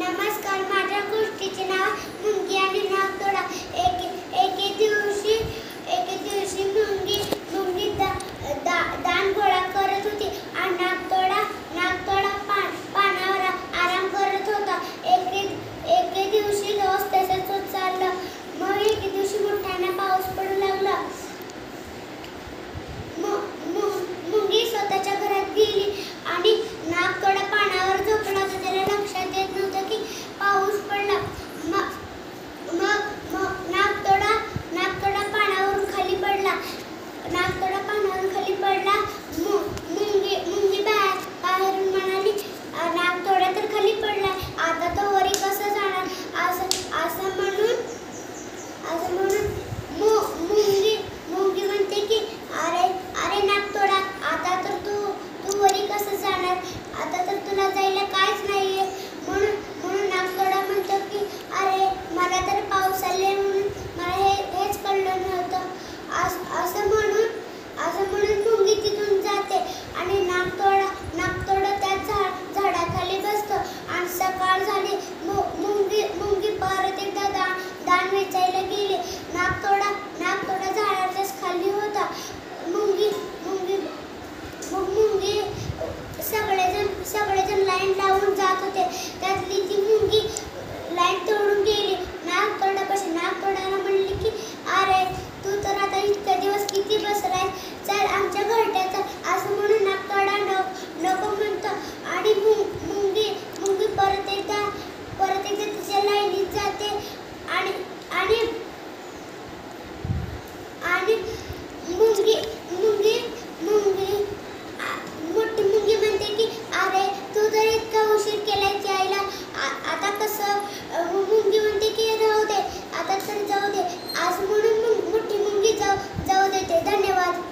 नमस्कार, माझ्या गोष्टीचे नाव मुंगी आणि नागतोडा. एके दिवशी मुंगी दाण गोळा करत होती आणि नागतोडा पानावर आराम करत होता. एके दिवशी रोज तसंच होत चाललं. मग एके दिवशी मोठ्याने पाऊस पडू लागला. मुंगी स्वतःच्या घरात गेली आणि नागतोडा पानावर झोपला होता. त्याला लक्षात येत नव्हतं की पाऊस पडला. मग नागतोडा पानावरून खाली पडला. मुंगी बाहेरून म्हणाली, नागतोडा तर खाली पडला, आता तो वरी कसं जाणार? असं म्हणून मुंगी म्हणते की अरे नागतोडा, आता तर तू वरी कसं जाणार? आता तर तुला जायला काहीच नाहीये. म्हणून नागतोडा म्हणतो की अरे मला तर पाऊस आले म्हणून मला हेच कळलं नव्हतं. असं म्हणून मुंगी तिथून जाते आणि नागतोडा त्या झाडाखाली बसतो. आणि सकाळ झाली. मुंगी परत एकदा दाण वेचायला गेली. नागतोडा झाडाच्याच खाली होता. मुंगी सगळेजण लाईन लावून जात होते. त्यातली ती मुंगी लाईन तोडून गेली. नागतोडाला म्हणली की अरे तू तर आता इतके दिवस किती बसलाय, चल आमच्या घरट्यात